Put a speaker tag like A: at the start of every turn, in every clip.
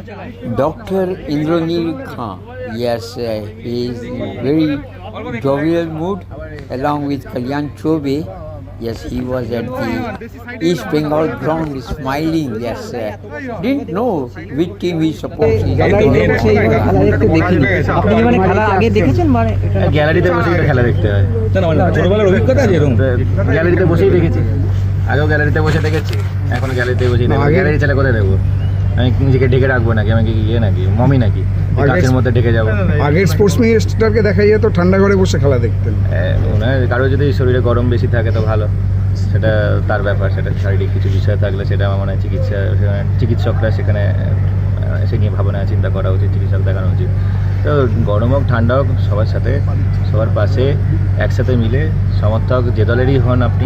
A: Dr. Indranil Khan. Yes, he is very jovial mood along with Kalyan Chobe. Yes, he was at the East Bengal ground smiling. Yes, didn't know which team he supports.
B: গ্যালারিতে বসে খেলা দেখতে হয়, ছোটবেলার অভিজ্ঞতা আছে এরকম। গ্যালারিতে বসেই দেখেছি, আগেও গ্যালারিতে বসে দেখেছি, এখন গ্যালারিতে বসেই দেখবো। গ্যালারি ছেলে কোথায় দেখবো? আমি নিজেকে ডেকে রাখবো নাকি? আমি কি ইয়ে নাকি মমি নাকি গাছের মধ্যে ডেকে যাবো?
C: আগের স্পোর্টস মিনিস্টারকে দেখা যেত ঠান্ডা ঘরে বসে খেলা দেখতেন।
B: কারো যদি শরীরে গরম বেশি থাকে তো ভালো, সেটা তার ব্যাপার। সেটা শারীরিক কিছু বিষয় থাকলে সেটা আমার মনে হয় চিকিৎসকরা সেখানে সে নিয়ে ভাবনা চিন্তা করা উচিত, চিকিৎসক দেখানো উচিত। তো গরম হোক ঠান্ডা হোক সবার সাথে, সবার পাশে একসাথে মিলে, সমর্থক যে দলেরই হন আপনি,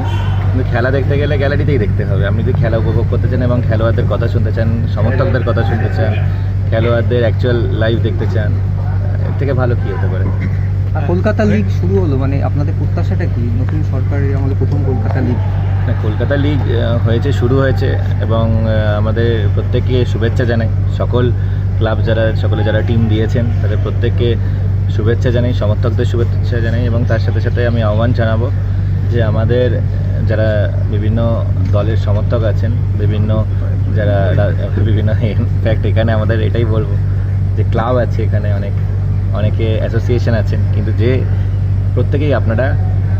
B: কিন্তু খেলা দেখতে গেলে গ্যালারিতেই দেখতে হবে। আপনি যদি খেলা উপভোগ করতে চান এবং খেলোয়াড়দের কথা শুনতে চান, সমর্থকদের কথা শুনতে চান, খেলোয়াড়দের অ্যাকচুয়াল লাইভ দেখতে চান, এর থেকে ভালো কী হতে পারে?
D: কলকাতা লিগ শুরু হলো, মানে আপনাদের প্রত্যাশাটা কি? নতুন সরকারের আমাদের প্রথম কলকাতা লিগ।
B: কলকাতা লিগ হয়েছে, শুরু হয়েছে, এবং আমাদের প্রত্যেককে শুভেচ্ছা জানাই। সকল ক্লাব যারা টিম দিয়েছেন তাদের প্রত্যেককে শুভেচ্ছা জানাই, সমর্থকদের শুভেচ্ছা জানাই, এবং তার সাথে সাথে আমি আহ্বান জানাবো যে আমাদের যারা বিভিন্ন দলের সমর্থক আছেন, বিভিন্ন ইনফ্যাক্ট এখানে আমাদের এটাই বলবো যে ক্লাব আছে, এখানে অনেকে অ্যাসোসিয়েশন আছেন, কিন্তু যে প্রত্যেকেই আপনারা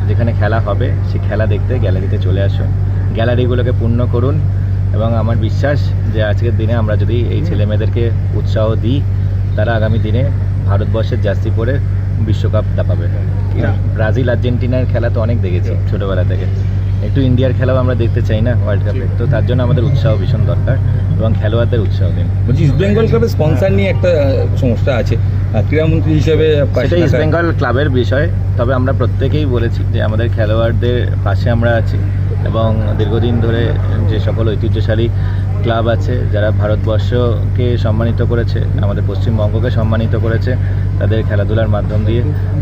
B: যেখানে খেলা হবে সেই খেলা দেখতে গ্যালারিতে চলে আসুন, গ্যালারিগুলোকে পূর্ণ করুন। এবং আমার বিশ্বাস যে আজকের দিনে আমরা যদি এই ছেলেমেয়েদেরকে উৎসাহ দিই, তারা আগামী দিনে ভারতবর্ষের জার্সি পরে বিশ্বকাপ দাপাবে। ব্রাজিল আর্জেন্টিনার খেলা তো অনেক দেখেছি ছোটোবেলা থেকে, একটু ইন্ডিয়ার খেলাও আমরা দেখতে চাই না ওয়ার্ল্ড কাপে? তো তার জন্য আমাদের উৎসাহ ভীষণ দরকার, এবং খেলোয়াড়দের উৎসাহ দিন।
D: বলছি, ইস্ট বেঙ্গল ক্লাবের স্পন্সার নিয়ে একটা সমস্যা আছে, ক্রীড়ামন্ত্রী হিসেবে
B: সেটা ইস্ট বেঙ্গল ক্লাবের বিষয়। তবে আমরা প্রত্যেকেই বলেছি যে আমাদের খেলোয়াড়দের পাশে আমরা আছি, এবং দীর্ঘদিন ধরে যে সকল ঐতিহ্যশালী ক্লাব আছে যারা ভারতবর্ষকে সম্মানিত করেছে, আমাদের পশ্চিমবঙ্গকে সম্মানিত করেছে তাদের খেলাধুলার মাধ্যম দিয়ে,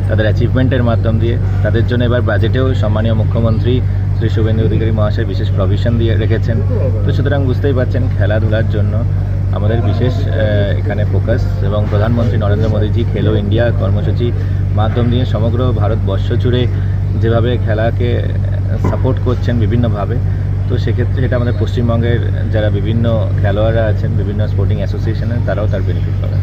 B: তাদের অ্যাচিভমেন্টের মাধ্যম দিয়ে, তাদের জন্য এবার বাজেটেও সম্মানীয় মুখ্যমন্ত্রী শ্রী শুভেন্দু অধিকারী মহাশয় বিশেষ প্রভিশন দিয়ে রেখেছেন। তো সুতরাং বুঝতেই পারছেন খেলাধুলার জন্য আমাদের বিশেষ এখানে ফোকাস, এবং প্রধানমন্ত্রী নরেন্দ্র মোদীজি খেলো ইন্ডিয়া কর্মসূচি মাধ্যম দিয়ে সমগ্র ভারতবর্ষ জুড়ে যেভাবে খেলাকে সাপোর্ট করছেন বিভিন্নভাবে, তো সেক্ষেত্রে সেটা আমাদের পশ্চিমবঙ্গের যারা বিভিন্ন খেলোয়াড়রা আছেন, বিভিন্ন স্পোর্টিং অ্যাসোসিয়েশনের, তারাও তার বেনিফিট পাবেন।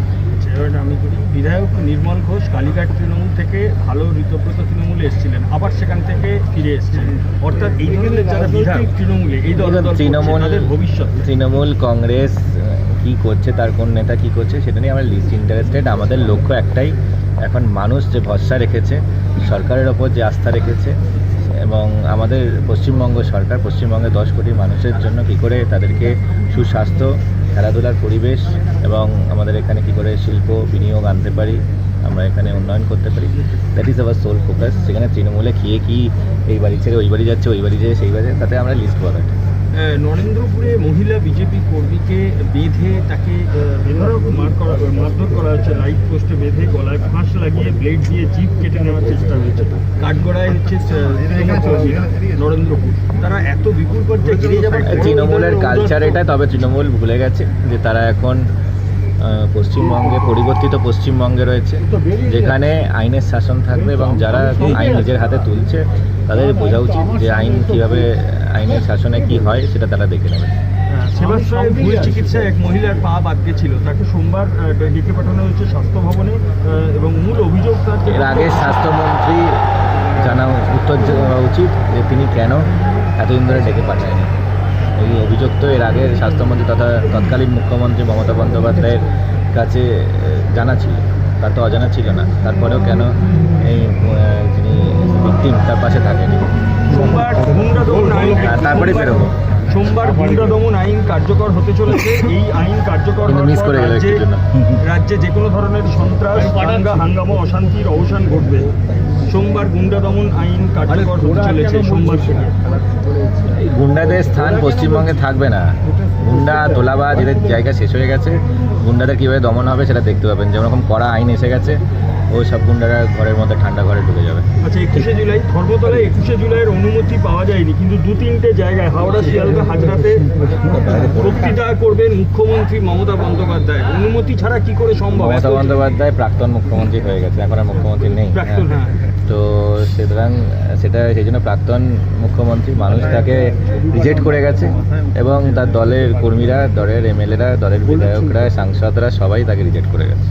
E: আমি করি বিধায়ক নির্মল ঘোষ কালীঘাট তৃণমূল থেকে ভালো ঋতব্রত তৃণমূলে এসেছিলেন, আবার সেখান থেকে ফিরে এসেছেন, অর্থাৎ এই ধরনের যারা বিধায়ক তৃণমূলে এই দলের ভবিষ্যৎ,
B: তৃণমূল কংগ্রেস কী করছে, তার কোন নেতা কী করছে সেটা নিয়ে আমরা লিস্ট ইন্টারেস্টেড। আমাদের লক্ষ্য একটাই, এখন মানুষ যে ভরসা রেখেছে, সরকারের ওপর যে আস্থা রেখেছে, এবং আমাদের পশ্চিমবঙ্গ সরকার পশ্চিমবঙ্গের 10 কোটি মানুষের জন্য কী করে তাদেরকে সুস্বাস্থ্য, খেলাধুলার পরিবেশ, এবং আমাদের এখানে কী করে শিল্প বিনিয়োগ আনতে পারি, আমরা এখানে উন্নয়ন করতে পারি, that is our sole focus. সেখানে তৃণমূলে খেয়ে কি এই বাড়ি ছেড়ে ওই বাড়ি যাচ্ছে, ওই বাড়ি যেয়ে সেই বাড়ি, তাতে আমরা লিস্ট বানাই।
E: নরেন্দ্রপুরে মহিলা বিজেপি কর্মীকে বেঁধে তাকে মারধর করা হচ্ছে, লাইট পোস্টে বেঁধে গলায় ফাঁস লাগিয়ে ব্লেড দিয়ে জিভ কেটে নেওয়ার চেষ্টা হয়েছে। কাঠগড়ায় হচ্ছে নরেন্দ্রপুর, তারা এত বিপুল পর্যায়ে এড়িয়ে যাবে।
B: তৃণমূলের কালচার এটা, তবে তৃণমূল ভুলে গেছে যে তারা এখন পশ্চিমবঙ্গে পরিবর্তিত পশ্চিমবঙ্গে রয়েছে, যেখানে আইনের শাসন থাকবে, এবং যারা আইন নিজের হাতে তুলছে তাদের বোঝা উচিত যে আইন কীভাবে, আইনের শাসনে কি হয় সেটা তারা দেখে নেবে।
E: সেবাশ্রয়ে ভুল চিকিৎসায় এক মহিলার পা বাদ গেছিল, তাকে সোমবার ডেকে পাঠানো হয়েছে স্বাস্থ্য ভবনে, এবং মূল অভিযোগ
B: এর আগে স্বাস্থ্যমন্ত্রী জানা উত্তর দেওয়া উচিত যে তিনি কেন এতদিন ধরে ডেকে পাঠায়নি। এই অভিযোগ তো এর আগের স্বাস্থ্যমন্ত্রী তথা তৎকালীন মুখ্যমন্ত্রী মমতা বন্দ্যোপাধ্যায়ের কাছে জানা ছিল, তার তো অজানা ছিল না। তারপরেও কেন এই যিনি ভিকটিম তার পাশে থাকেনি? তারপরে বেরোবো।
E: সোমবার গুন্ডা দমন আইন কার্যকর হতে চলেছে। এই আইন কার্যকর রাজ্যে যে কোনো ধরনের সন্ত্রাস, দাঙ্গা, হাঙ্গামা, অশান্তির অবসান ঘটবে। সোমবার গুন্ডা দমন আইন কার্যকর হতে চলেছে সোমবার থেকে।
B: গুন্ডাদের স্থান পশ্চিমবঙ্গে থাকবে না। গুন্ডা তোলাবাজ এদের জায়গা শেষ হয়ে গেছে। গুন্ডাদের কীভাবে দমন হবে সেটা দেখতে পাবেন। যেরকম কড়া আইন এসে গেছে, ওই সব গুন্ডারা ঘরের মধ্যে ঠান্ডা ঘরে ঢুকে যাবে।
E: আচ্ছা, 21শে জুলাই ধর্মতলায় 21শে জুলাইয়ের অনুমতি পাওয়া যায়নি, কিন্তু 2-3টে জায়গায় হাওড়া, শিয়ালদা, হাজরাতে বক্তৃতা করবেন মুখ্যমন্ত্রী মমতা বন্দ্যোপাধ্যায়। অনুমতি ছাড়া কি করে সম্ভব?
B: মমতা বন্দ্যোপাধ্যায় প্রাক্তন মুখ্যমন্ত্রী হয়ে গেছে, এখন আর মুখ্যমন্ত্রী নেই।
E: প্রাক্তন, হ্যাঁ।
B: তো সুতরাং সেটা সেই জন্য প্রাক্তন মুখ্যমন্ত্রী, মানুষ তাকে রিজেক্ট করে গেছে এবং তার দলের কর্মীরা, দলের এমএলএরা, দলের বিধায়করা, সাংসদরা সবাই তাকে রিজেক্ট করে গেছে।